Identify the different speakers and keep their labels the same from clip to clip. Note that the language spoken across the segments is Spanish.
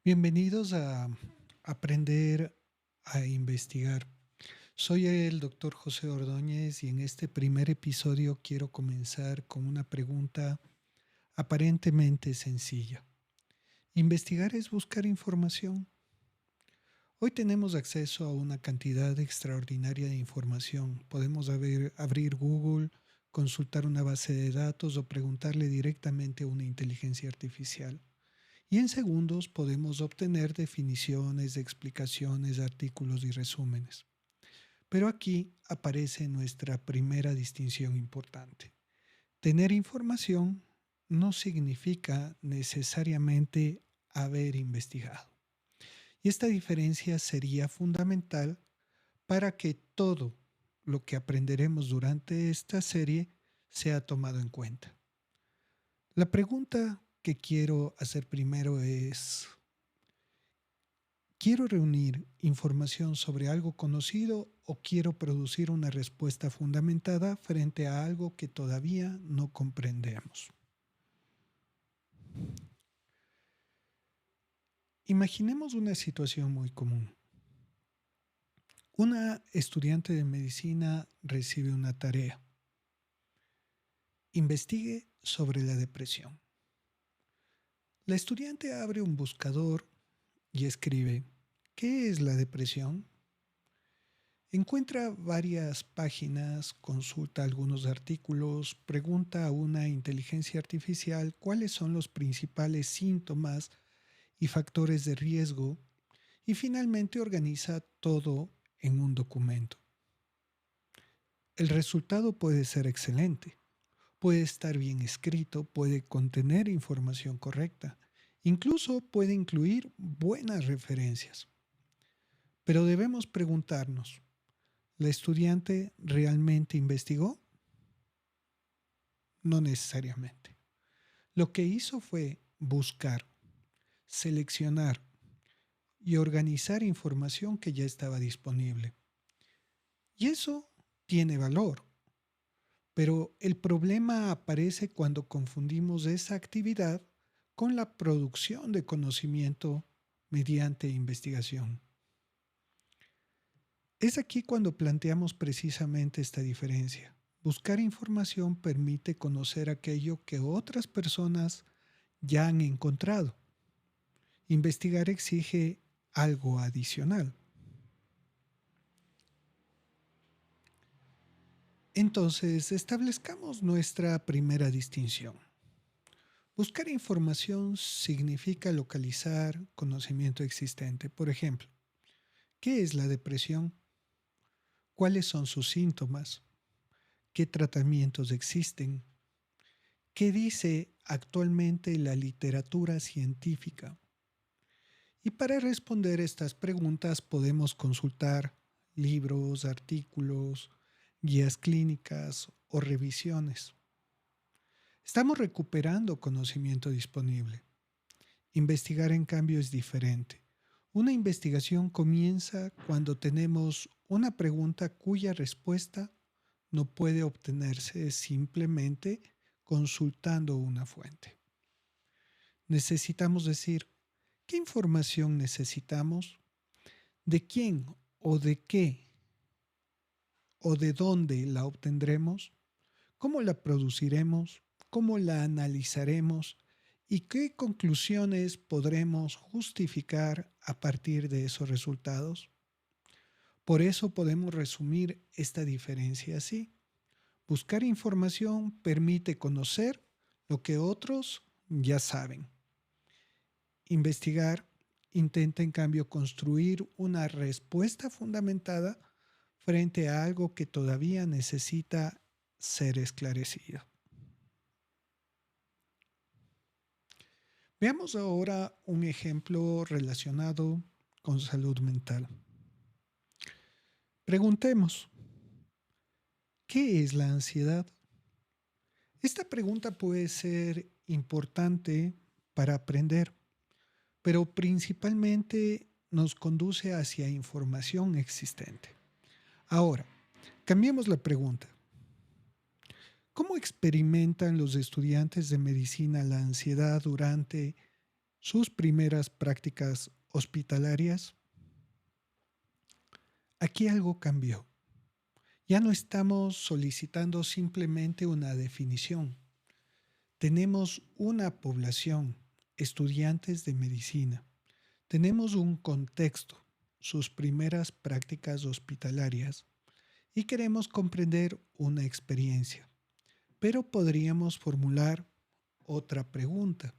Speaker 1: Bienvenidos a Aprender a Investigar. Soy el doctor José Ordóñez y en este primer episodio quiero comenzar con una pregunta aparentemente sencilla. ¿Investigar es buscar información? Hoy tenemos acceso a una cantidad extraordinaria de información. Podemos abrir Google, consultar una base de datos o preguntarle directamente a una inteligencia artificial. Y en segundos podemos obtener definiciones, explicaciones, artículos y resúmenes. Pero aquí aparece nuestra primera distinción importante. Tener información no significa necesariamente haber investigado. Y esta diferencia sería fundamental para que todo lo que aprenderemos durante esta serie sea tomado en cuenta. La pregunta que quiero hacer primero es: ¿quiero reunir información sobre algo conocido o quiero producir una respuesta fundamentada frente a algo que todavía no comprendemos? Imaginemos una situación muy común. Una estudiante de medicina recibe una tarea. Investigue sobre la depresión. La estudiante abre un buscador y escribe: ¿qué es la depresión? Encuentra varias páginas, consulta algunos artículos, pregunta a una inteligencia artificial cuáles son los principales síntomas y factores de riesgo y finalmente organiza todo en un documento. El resultado puede ser excelente, puede estar bien escrito, puede contener información correcta, incluso puede incluir buenas referencias. Pero debemos preguntarnos: ¿la estudiante realmente investigó? No necesariamente. Lo que hizo fue buscar, seleccionar y organizar información que ya estaba disponible. Y eso tiene valor, pero el problema aparece cuando confundimos esa actividad con la producción de conocimiento mediante investigación. Es aquí cuando planteamos precisamente esta diferencia. Buscar información permite conocer aquello que otras personas ya han encontrado. Investigar exige algo adicional. Entonces, establezcamos nuestra primera distinción. Buscar información significa localizar conocimiento existente. Por ejemplo, ¿qué es la depresión? ¿Cuáles son sus síntomas? ¿Qué tratamientos existen? ¿Qué dice actualmente la literatura científica? Y para responder estas preguntas podemos consultar libros, artículos, guías clínicas o revisiones. Estamos recuperando conocimiento disponible. Investigar, en cambio, es diferente. Una investigación comienza cuando tenemos una pregunta cuya respuesta no puede obtenerse simplemente consultando una fuente. Necesitamos decir: ¿qué información necesitamos? ¿De quién o de qué o de dónde la obtendremos? ¿Cómo la produciremos? ¿Cómo la analizaremos? ¿Y qué conclusiones podremos justificar a partir de esos resultados? Por eso podemos resumir esta diferencia así. Buscar información permite conocer lo que otros ya saben. Investigar intenta, en cambio, construir una respuesta fundamentada frente a algo que todavía necesita ser esclarecido. Veamos ahora un ejemplo relacionado con salud mental. Preguntemos: ¿qué es la ansiedad? Esta pregunta puede ser importante para aprender, pero principalmente nos conduce hacia información existente. Ahora, cambiemos la pregunta. ¿Cómo experimentan los estudiantes de medicina la ansiedad durante sus primeras prácticas hospitalarias. Aquí algo cambió. Ya no estamos solicitando simplemente una definición. Tenemos una población, estudiantes de medicina. Tenemos un contexto, sus primeras prácticas hospitalarias, y queremos comprender una experiencia. Pero podríamos formular otra pregunta.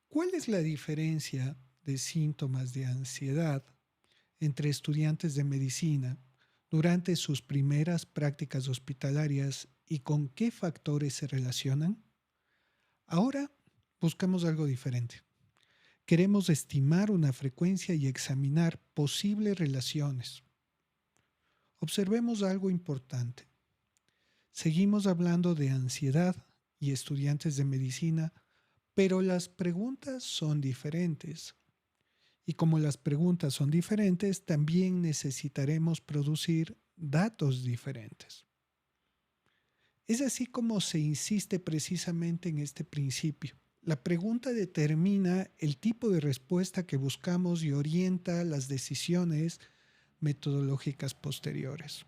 Speaker 1: ¿Cuál es la diferencia de síntomas de ansiedad entre estudiantes de medicina durante sus primeras prácticas hospitalarias y con qué factores se relacionan? Ahora buscamos algo diferente. Queremos estimar una frecuencia y examinar posibles relaciones. Observemos algo importante. Seguimos hablando de ansiedad y estudiantes de medicina, pero las preguntas son diferentes. Y como las preguntas son diferentes, también necesitaremos producir datos diferentes. Es así como se insiste precisamente en este principio. La pregunta determina el tipo de respuesta que buscamos y orienta las decisiones metodológicas posteriores.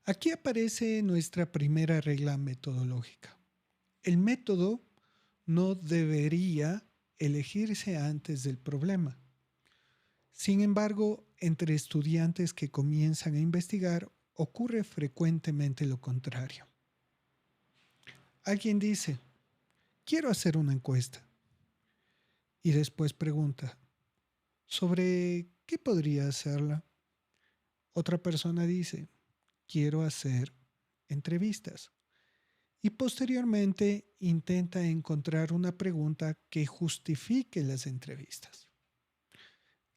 Speaker 1: Aquí aparece nuestra primera regla metodológica. El método no debería elegirse antes del problema. Sin embargo, entre estudiantes que comienzan a investigar ocurre frecuentemente lo contrario. Alguien dice, quiero hacer una encuesta y después pregunta, ¿sobre qué podría hacerla? Otra persona dice, quiero hacer entrevistas y posteriormente intenta encontrar una pregunta que justifique las entrevistas.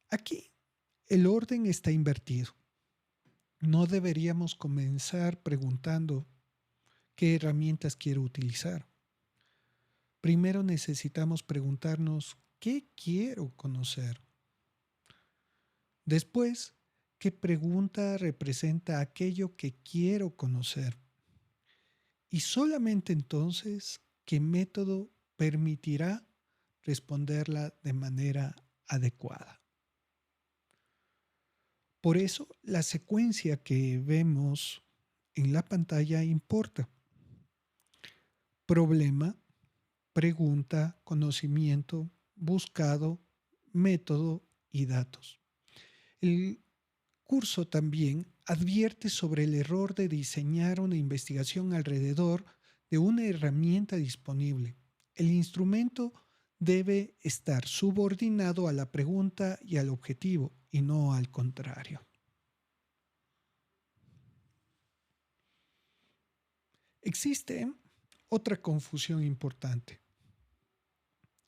Speaker 1: Aquí el orden está invertido. No deberíamos comenzar preguntando qué herramientas quiero utilizar. Primero necesitamos preguntarnos qué quiero conocer. Después, qué pregunta representa aquello que quiero conocer. Y solamente entonces, qué método permitirá responderla de manera adecuada. Por eso, la secuencia que vemos en la pantalla importa. Problema, pregunta, conocimiento, buscado, método y datos. El curso también advierte sobre el error de diseñar una investigación alrededor de una herramienta disponible. El instrumento debe estar subordinado a la pregunta y al objetivo, y no al contrario. Existe otra confusión importante.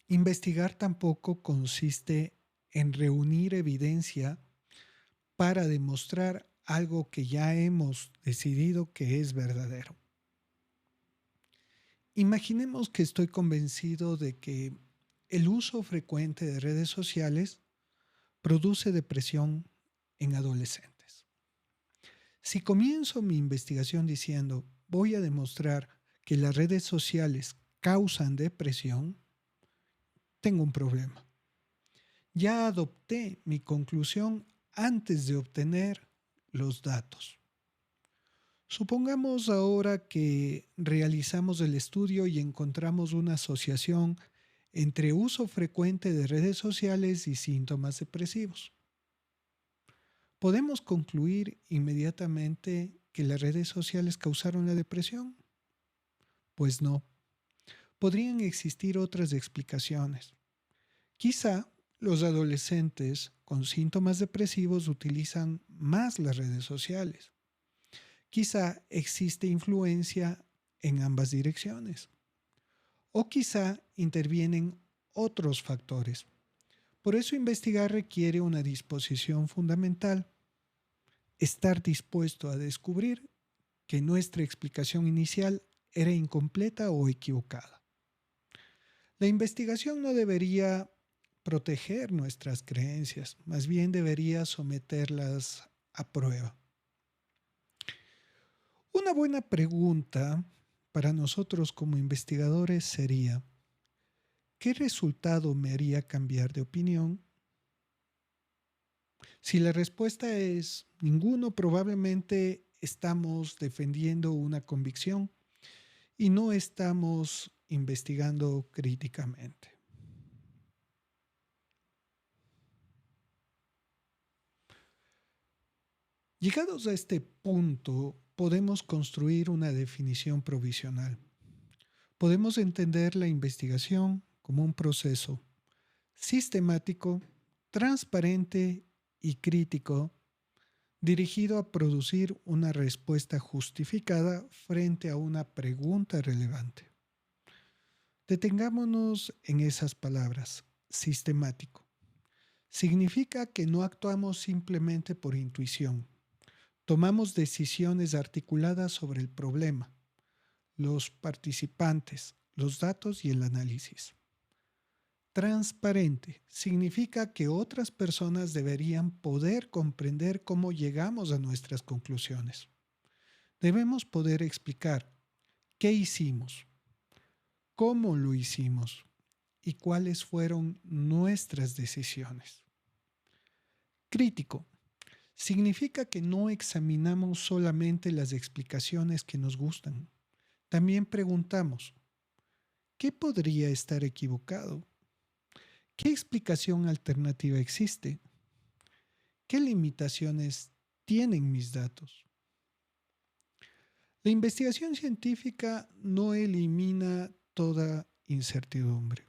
Speaker 1: Investigar tampoco consiste en reunir evidencia para demostrar algo que ya hemos decidido que es verdadero. Imaginemos que estoy convencido de que el uso frecuente de redes sociales produce depresión en adolescentes. Si comienzo mi investigación diciendo voy a demostrar que las redes sociales causan depresión, tengo un problema. Ya adopté mi conclusión antes de obtener los datos. Supongamos ahora que realizamos el estudio y encontramos una asociación entre uso frecuente de redes sociales y síntomas depresivos. ¿Podemos concluir inmediatamente que las redes sociales causaron la depresión? Pues no. Podrían existir otras explicaciones. Quizá los adolescentes con síntomas depresivos utilizan más las redes sociales. Quizá existe influencia en ambas direcciones. O quizá intervienen otros factores. Por eso investigar requiere una disposición fundamental. Estar dispuesto a descubrir que nuestra explicación inicial era incompleta o equivocada. La investigación no debería proteger nuestras creencias, más bien debería someterlas a prueba. Una buena pregunta para nosotros como investigadores sería: ¿qué resultado me haría cambiar de opinión? Si la respuesta es ninguno, probablemente estamos defendiendo una convicción y no estamos investigando críticamente. Llegados a este punto, podemos construir una definición provisional. Podemos entender la investigación como un proceso sistemático, transparente y crítico dirigido a producir una respuesta justificada frente a una pregunta relevante. Detengámonos en esas palabras: sistemático. Significa que no actuamos simplemente por intuición. Tomamos decisiones articuladas sobre el problema, los participantes, los datos y el análisis. Transparente significa que otras personas deberían poder comprender cómo llegamos a nuestras conclusiones. Debemos poder explicar qué hicimos, cómo lo hicimos y cuáles fueron nuestras decisiones. Crítico significa que no examinamos solamente las explicaciones que nos gustan. También preguntamos: ¿qué podría estar equivocado? ¿Qué explicación alternativa existe? ¿Qué limitaciones tienen mis datos? La investigación científica no elimina toda incertidumbre.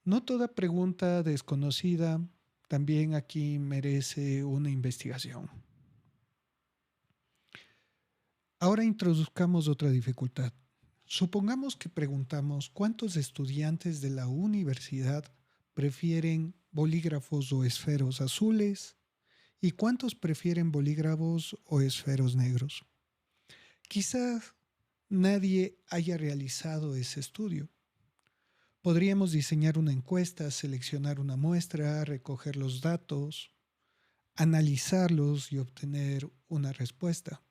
Speaker 1: No toda pregunta desconocida también aquí merece una investigación. Ahora introduzcamos otra dificultad. Supongamos que preguntamos cuántos estudiantes de la universidad prefieren bolígrafos o esferos azules y cuántos prefieren bolígrafos o esferos negros. Quizás nadie haya realizado ese estudio. Podríamos diseñar una encuesta, seleccionar una muestra, recoger los datos, analizarlos y obtener una respuesta.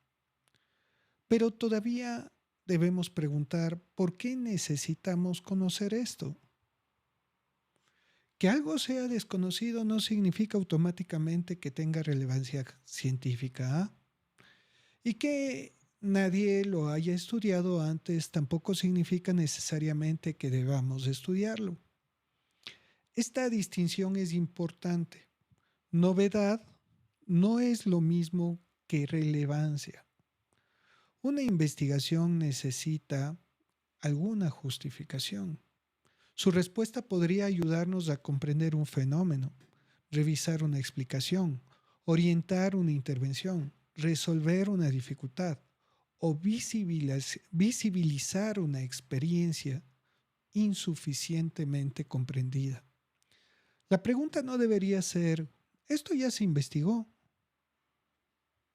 Speaker 1: Pero todavía debemos preguntar: ¿por qué necesitamos conocer esto? Que algo sea desconocido no significa automáticamente que tenga relevancia científica, ¿ah? Y que nadie lo haya estudiado antes tampoco significa necesariamente que debamos estudiarlo. Esta distinción es importante. Novedad no es lo mismo que relevancia. Una investigación necesita alguna justificación. Su respuesta podría ayudarnos a comprender un fenómeno, revisar una explicación, orientar una intervención, resolver una dificultad o visibilizar una experiencia insuficientemente comprendida. La pregunta no debería ser: ¿esto ya se investigó?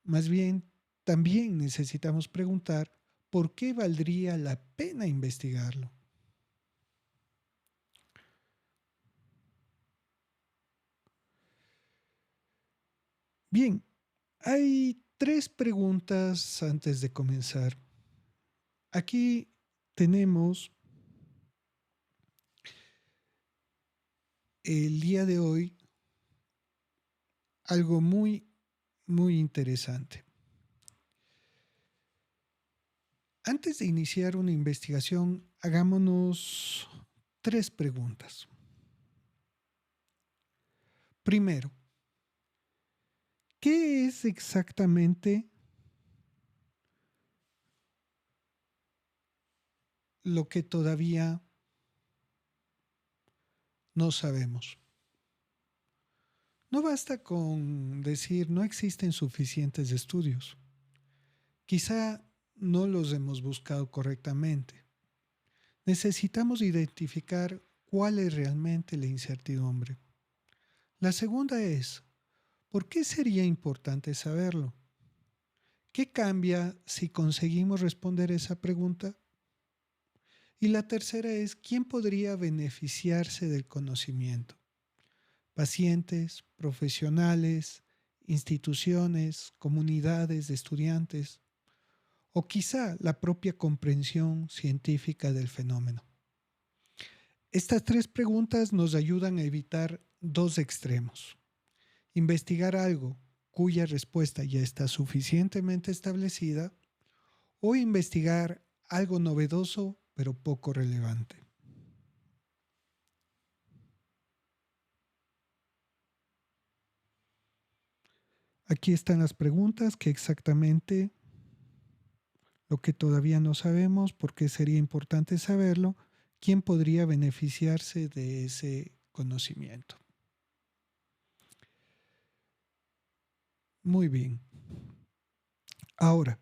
Speaker 1: Más bien, también necesitamos preguntar: ¿por qué valdría la pena investigarlo? Bien, hay tres preguntas antes de comenzar. Aquí tenemos el día de hoy algo muy interesante. Antes de iniciar una investigación, hagámonos tres preguntas. Primero, ¿qué es exactamente lo que todavía no sabemos? No basta con decir no existen suficientes estudios. Quizá no los hemos buscado correctamente. Necesitamos identificar cuál es realmente la incertidumbre. La segunda es: ¿por qué sería importante saberlo? ¿Qué cambia si conseguimos responder esa pregunta? Y la tercera es: ¿quién podría beneficiarse del conocimiento? Pacientes, profesionales, instituciones, comunidades de estudiantes o quizá la propia comprensión científica del fenómeno. Estas tres preguntas nos ayudan a evitar dos extremos. Investigar algo cuya respuesta ya está suficientemente establecida o investigar algo novedoso pero poco relevante. Aquí están las preguntas, que exactamente lo que todavía no sabemos, por qué sería importante saberlo, quién podría beneficiarse de ese conocimiento. Muy bien. Ahora,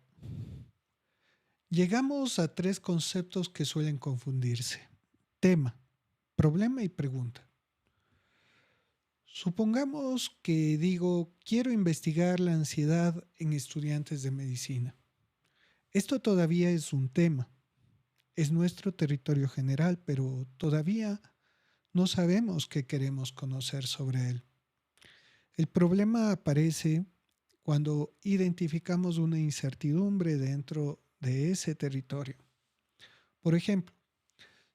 Speaker 1: llegamos a tres conceptos que suelen confundirse. Tema, problema y pregunta. Supongamos que digo, quiero investigar la ansiedad en estudiantes de medicina. Esto todavía es un tema. Es nuestro territorio general, pero todavía no sabemos qué queremos conocer sobre él. El problema aparece cuando identificamos una incertidumbre dentro de ese territorio. Por ejemplo,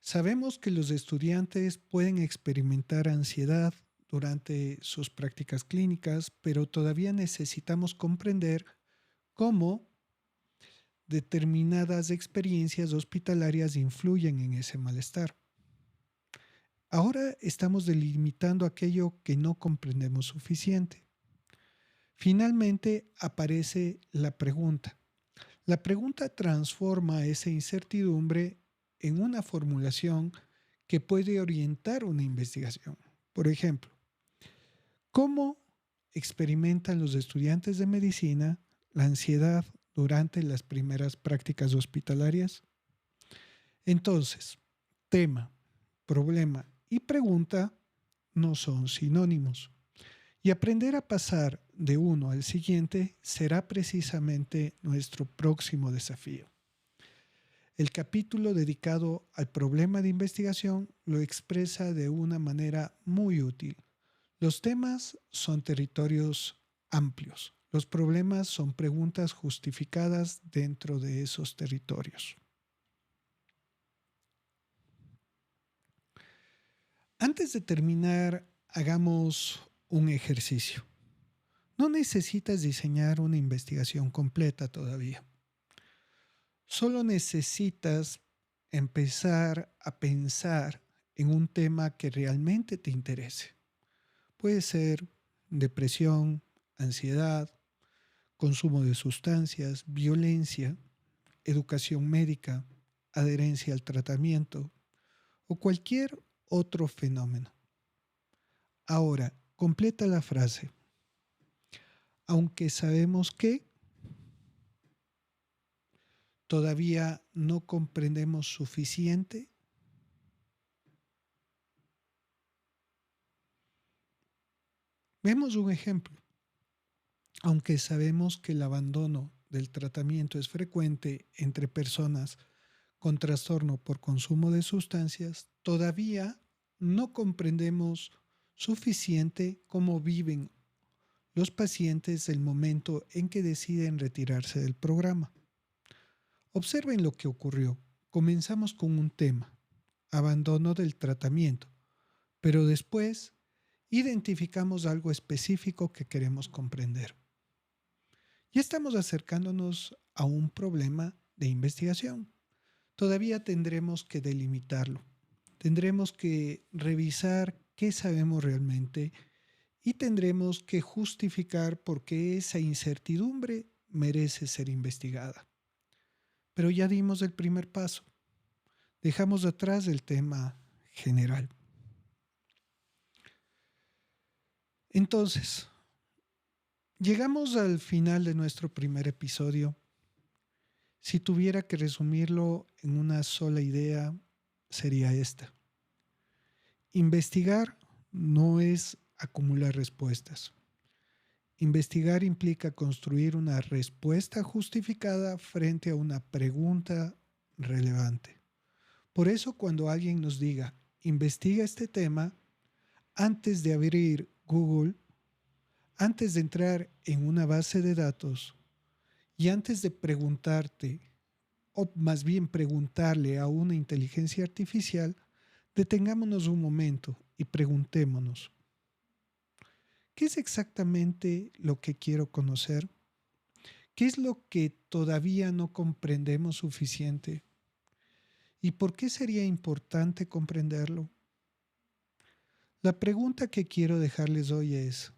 Speaker 1: sabemos que los estudiantes pueden experimentar ansiedad durante sus prácticas clínicas, pero todavía necesitamos comprender cómo determinadas experiencias hospitalarias influyen en ese malestar. Ahora estamos delimitando aquello que no comprendemos suficiente. Finalmente aparece la pregunta. La pregunta transforma esa incertidumbre en una formulación que puede orientar una investigación. Por ejemplo, ¿cómo experimentan los estudiantes de medicina la ansiedad durante las primeras prácticas hospitalarias? Entonces, tema, problema y pregunta no son sinónimos. Y aprender a pasar de uno al siguiente será precisamente nuestro próximo desafío. El capítulo dedicado al problema de investigación lo expresa de una manera muy útil. Los temas son territorios amplios. Los problemas son preguntas justificadas dentro de esos territorios. Antes de terminar, hagamos un ejercicio. No necesitas diseñar una investigación completa todavía. Solo necesitas empezar a pensar en un tema que realmente te interese. Puede ser depresión, ansiedad, consumo de sustancias, violencia, educación médica, adherencia al tratamiento o cualquier otro fenómeno. Ahora, completa la frase. Aunque sabemos que todavía no comprendemos suficiente. Vemos un ejemplo. Aunque sabemos que el abandono del tratamiento es frecuente entre personas con trastorno por consumo de sustancias, todavía no comprendemos suficiente cómo viven los pacientes el momento en que deciden retirarse del programa. Observen lo que ocurrió. Comenzamos con un tema, abandono del tratamiento, pero después identificamos algo específico que queremos comprender. Ya estamos acercándonos a un problema de investigación. Todavía tendremos que delimitarlo. Tendremos que revisar qué sabemos realmente y tendremos que justificar por qué esa incertidumbre merece ser investigada. Pero ya dimos el primer paso. Dejamos atrás el tema general. Entonces, llegamos al final de nuestro primer episodio. Si tuviera que resumirlo en una sola idea, sería esta. Investigar no es acumular respuestas. Investigar implica construir una respuesta justificada frente a una pregunta relevante. Por eso, cuando alguien nos diga, investiga este tema, antes de abrir Google, Antes de entrar en una base de datos y antes de preguntarte, o más bien preguntarle a una inteligencia artificial, detengámonos un momento y preguntémonos, ¿qué es exactamente lo que quiero conocer? ¿Qué es lo que todavía no comprendemos suficiente? ¿Y por qué sería importante comprenderlo? La pregunta que quiero dejarles hoy es,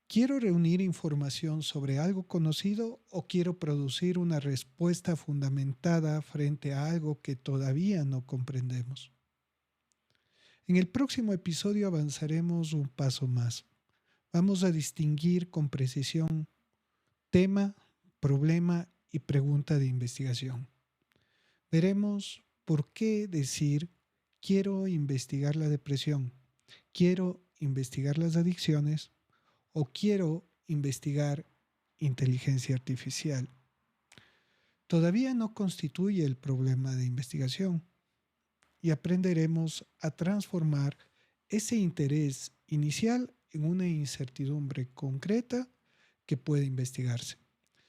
Speaker 1: ¿quiero reunir información sobre algo conocido o quiero producir una respuesta fundamentada frente a algo que todavía no comprendemos? En el próximo episodio avanzaremos un paso más. Vamos a distinguir con precisión tema, problema y pregunta de investigación. Veremos por qué decir quiero investigar la depresión, quiero investigar las adicciones o quiero investigar inteligencia artificial. Todavía no constituye el problema de investigación y aprenderemos a transformar ese interés inicial en una incertidumbre concreta que puede investigarse.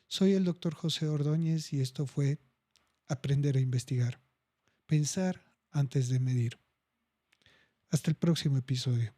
Speaker 1: Soy el doctor José Ordóñez y esto fue Aprender a investigar. Pensar antes de medir. Hasta el próximo episodio.